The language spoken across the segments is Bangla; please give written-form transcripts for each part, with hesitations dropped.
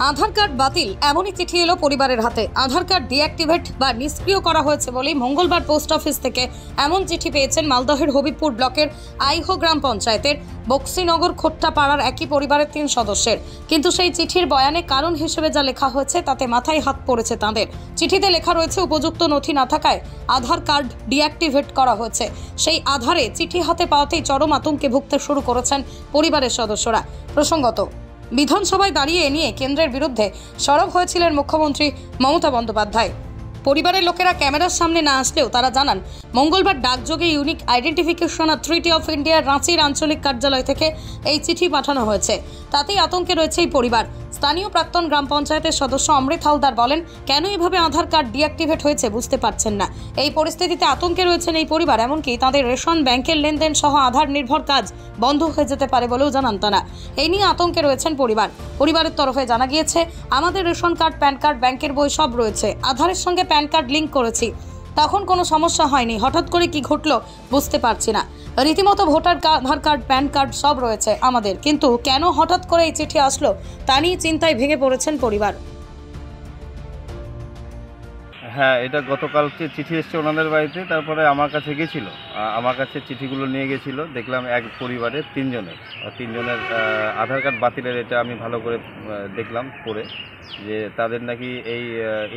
আধার কার্ড বাতিল এমনই চিঠি এলো পরিবারের হাতে। আধার কার্ড ডিঅ্যাক্টিভেট বা নিষ্ক্রিয় করা হয়েছে বলেই মঙ্গলবার পোস্ট অফিস থেকে এমন চিঠি পেয়েছেন মালদহের হবিবপুর ব্লকের আইহো গ্রাম পঞ্চায়েতের বক্সিনগর খোট্টাপাড়ার একই পরিবারের 3 সদস্যের। কিন্তু সেই চিঠির বয়ানে কারণ হিসেবে যা লেখা হয়েছে তাতে মাথায় হাত পড়েছে তাদের। চিঠিতে লেখা রয়েছে উপযুক্ত নথি না থাকায় আধার কার্ড ডিঅ্যাক্টিভেট করা হয়েছে। সেই আধারে চিঠি হাতে পাওয়াতেই চরম আতঙ্কে ভুগতে শুরু করেছেন পরিবারের সদস্যরা। প্রসঙ্গত, বিধানসভায় দাঁড়িয়ে এ নিয়ে কেন্দ্রের বিরুদ্ধে সরব হয়েছিলেন মুখ্যমন্ত্রী মমতা বন্দ্যোপাধ্যায়। পরিবারের লোকেরা ক্যামেরার সামনে না আসলেও তারা জানান, মঙ্গলবার ডাকযোগে ইউনিক আইডেন্টিফিকেশন অথরিটি অফ ইন্ডিয়ার রাঁচির আঞ্চলিক কার্যালয় থেকে এই চিঠি পাঠানো হয়েছে। তাতেই আতঙ্কে রয়েছে এই পরিবার। স্থানীয় প্রাক্তন গ্রাম পঞ্চায়েতের সদস্য অমৃত হালদার বলেন, কেন এভাবে আধার কার্ড ডিঅ্যাক্টিভেট হয়েছে বুঝতে পারছেন না। এই পরিস্থিতিতে আতঙ্কে রয়েছেন এই পরিবার। এমনকি তাদের রেশন, ব্যাংকের লেনদেন সহ আধার নির্ভর কাজ বন্ধ হয়ে যেতে পারে বলেও জানান তারা। এই নিয়ে আতঙ্কে রয়েছেন পরিবারের তরফে জানা গিয়েছে, আমাদের রেশন কার্ড, প্যান কার্ড, ব্যাংকের বই সব রয়েছে। আধারের সঙ্গে প্যান কার্ড লিঙ্ক করেছি, তখন কোনো সমস্যা হয়নি। হঠাৎ করে কি ঘটলো বুঝতে পারছি না। রীতিমতো ভোটার কার্ড, আধার কার্ড, প্যান কার্ড সব রয়েছে আমাদের, কিন্তু কেন হঠাৎ করে এই চিঠি আসলো তা নিয়ে চিন্তায় ভেঙে পড়েছেন পরিবার। হ্যাঁ, এটা গতকালকে চিঠি এসছে ওনাদের বাড়িতে, তারপরে আমার কাছে গেছিল। আমার কাছে চিঠিগুলো নিয়ে গেছিল। দেখলাম এক পরিবারের 3 জনের আধার কার্ড বাতিলের। এটা আমি ভালো করে দেখলাম পড়ে, যে তাদের নাকি এই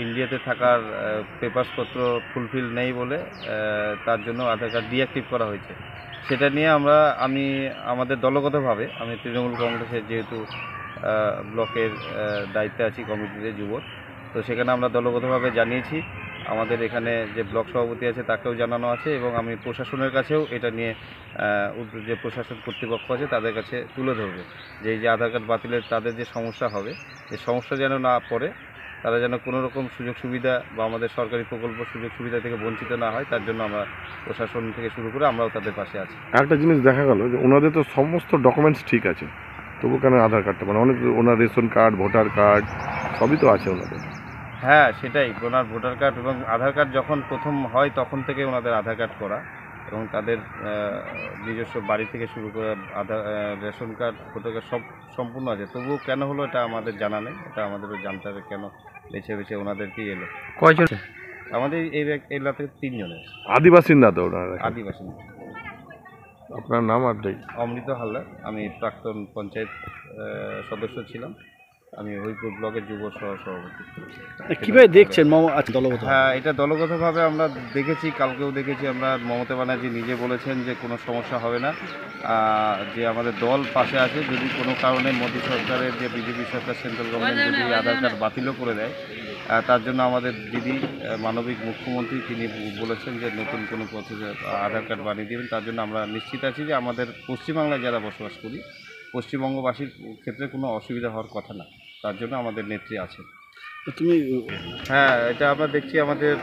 ইন্ডিয়াতে থাকার পেপারসপত্র ফুলফিল নেই বলে তার জন্য আধার কার্ড ডিঅ্যাক্টিভ করা হয়েছে। সেটা নিয়ে আমি আমাদের দলগতভাবে, আমি তৃণমূল কংগ্রেসের যেহেতু ব্লকের দায়িত্বে আছি, কমিটিতে যুব, তো সেখানে আমরা দলগতভাবে জানিয়েছি। আমাদের এখানে যে ব্লক সভাপতি আছে তাকেও জানানো আছে, এবং আমি প্রশাসনের কাছেও এটা নিয়ে যে প্রশাসন কর্তৃপক্ষ আছে তাদের কাছে তুলে ধরব, যে এই যে আধার কার্ড বাতিলের তাদের যে সমস্যা হবে, এই সমস্যা যেন না পড়ে, তারা যেন কোনো রকম সুযোগ সুবিধা বা আমাদের সরকারি প্রকল্প সুযোগ সুবিধা থেকে বঞ্চিত না হয়, তার জন্য আমরা প্রশাসন থেকে শুরু করে আমরাও তাদের পাশে আছি। একটা জিনিস দেখা গেল যে ওনাদের তো সমস্ত ডকুমেন্টস ঠিক আছে, তবু কেন আধার কার্ডটা, মানে অনেক ওনার রেশন কার্ড, ভোটার কার্ড সবই তো আছে ওনাদের। হ্যাঁ, সেটাই। ওনার ভোটার কার্ড এবং আধার কার্ড যখন প্রথম হয় তখন থেকে ওনাদের আধার কার্ড করা, এবং তাদের নিজস্ব বাড়ি থেকে শুরু করে রেশন কার্ড, ভোটার কার্ড সব সম্পূর্ণ আছে। তবুও কেন হলো এটা আমাদের জানা নেই। এটা আমাদেরও জানতে হবে কেন বেছে ওনাদেরকেই এলো। কয়জন? আমাদের এই এলাকাতে 3 জনের। আদিবাসী না তো ওনারা? আদিবাসী। আপনার নাম? আর অমৃত হালদার। আমি প্রাক্তন পঞ্চায়েত সদস্য ছিলাম। আমি হবিবপুর ব্লকের যুব সভাপতি। কীভাবে দেখছেন দলগত? হ্যাঁ, এটা দলগতভাবে আমরা দেখেছি, কালকেও দেখেছি আমরা। মমতা ব্যানার্জি নিজে বলেছেন যে কোনো সমস্যা হবে না, যে আমাদের দল পাশে আছে। যদি কোনো কারণে মোদী সরকারের যে বিজেপি সরকার, সেন্ট্রাল গভর্নমেন্ট যদি আধার কার্ড বাতিলও করে দেয়, তার জন্য আমাদের দিদি মানবিক মুখ্যমন্ত্রী তিনি বলেছেন যে নতুন কোনো পদ্ধতি আধার কার্ড বানিয়ে দেবেন। তার জন্য আমরা নিশ্চিত আছি যে আমাদের পশ্চিমবাংলায় যারা বসবাস করি, পশ্চিমবঙ্গবাসীর ক্ষেত্রে কোনো অসুবিধা হওয়ার কথা না। তার জন্য আমাদের নেত্রী আছে। হ্যাঁ, এটা আমরা দেখছি আমাদের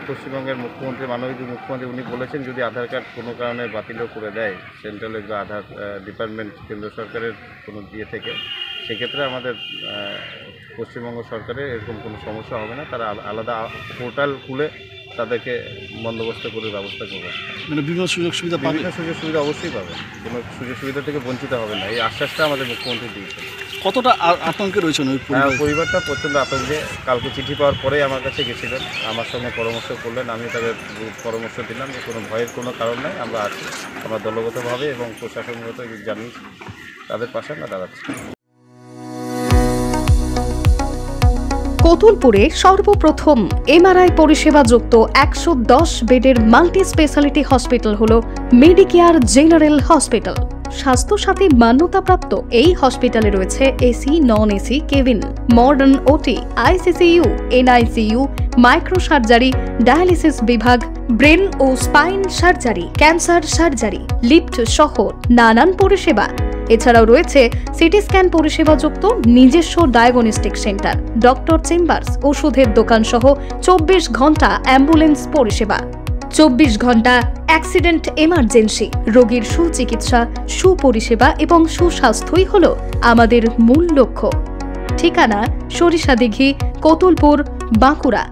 পশ্চিমবঙ্গের মুখ্যমন্ত্রী, মাননীয় মুখ্যমন্ত্রী, উনি বলেছেন যদি আধার কার্ড কোনো কারণে বাতিলও করে দেয় সেন্ট্রালের বা আধার ডিপার্টমেন্ট কেন্দ্র সরকারের কোনো দিয়ে থেকে, সেক্ষেত্রে আমাদের পশ্চিমবঙ্গ সরকারের এরকম কোনো সমস্যা হবে না। তারা আলাদা পোর্টাল খুলে তাদেরকে বন্দোবস্ত করে ব্যবস্থা করবে। মানে বিভিন্ন সুযোগ সুবিধা অবশ্যই পাবে। কোনো সুযোগ সুবিধা থেকে বঞ্চিত হবে না, এই আশ্বাসটা আমাদের মুখ্যমন্ত্রী দিয়েছেন। কতটা আতঙ্কে রয়েছেন ওই পরিবারটা? প্রচণ্ড আতঙ্কে। কালকে চিঠি পাওয়ার পরেই আমার কাছে গেছিলেন, আমার সঙ্গে পরামর্শ করলেন। আমি তাদের পরামর্শ দিলাম যে কোনো ভয়ের কোনো কারণ নেই, আমরা আছি। আমরা দলগতভাবে এবং প্রশাসনগত জানিয়েছি, তাদের পাশে আমরা দাঁড়াচ্ছি। কতুলপুরে সর্বপ্রথম এমআরআই পরিষেবা যুক্ত 110 বেডের মাল্টি স্পেশালিটি হসপিটাল হলো মেডিকেয়ার জেনারেল হসপিটাল। স্বাস্থ্যসাথী মান্যতাপ্রাপ্ত এই হসপিটালে রয়েছে AC, non AC cabin, modern OT, ICCU, NICU, micro surgery, dialysis বিভাগ, ব্রেন ও spine surgery, cancer surgery, lift সহ নানান পরিষেবা। এছাড়াও রয়েছে সিটি স্ক্যান পরিষেবা যুক্ত নিজস্ব ডায়াগনস্টিক সেন্টার, ডক্টর চেম্বার্স, ওষুধের দোকান সহ 24 ঘন্টা অ্যাম্বুলেন্স পরিষেবা। 24 ঘন্টা অ্যাক্সিডেন্ট এমার্জেন্সি, রোগীর সুচিকিৎসা, সুপরিষেবা এবং সুস্বাস্থ্যই হল আমাদের মূল লক্ষ্য। ঠিকানা সরিষাদিঘি, কতুলপুর, বাঁকুড়া।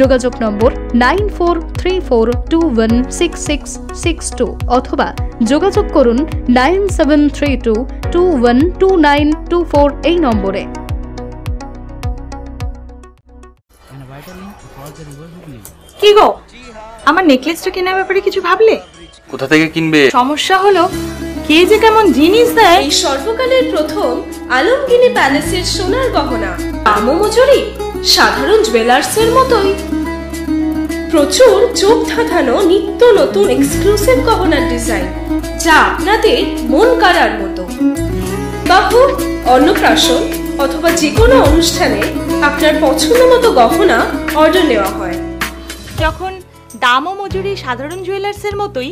যোগাযোগ নম্বর 9434216662 অথবা যোগাযোগ করুন 9732212924 এই নম্বরে। কি গো, আমার নেকলেসটা কেনার ব্যাপারে কিছু ভাবলে? কোথা থেকে কিনবে? সমস্যা হলো কে যে কেমন জিনিস দেয়। এই সর্বকালের প্রথম আলমগিনি প্যালেসের সোনার গহনা দামও মজুরি সাধারণ জুয়েলার্সের মতোই। প্রচুর চোখ ধাঁধানো নিত্য নতুন এক্সক্লুসিভ গহনার ডিজাইন, যা আপনাদের মন কাড়ার মতো। বাহু, অন্নপ্রাশন অথবা যে কোনো অনুষ্ঠানে আপনার পছন্দ মতো গহনা অর্ডার নেওয়া হয়। যখন দাম ও মজুরি সাধারণ জুয়েলার্সের মতোই,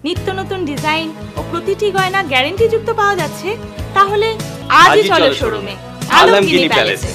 নিত্য নতুন ডিজাইন ও প্রতিটি গয়না গ্যারান্টি যুক্ত পাওয়া যাচ্ছে, তাহলে আজই চলো শোরুমে আলমগিনি প্যালেসে।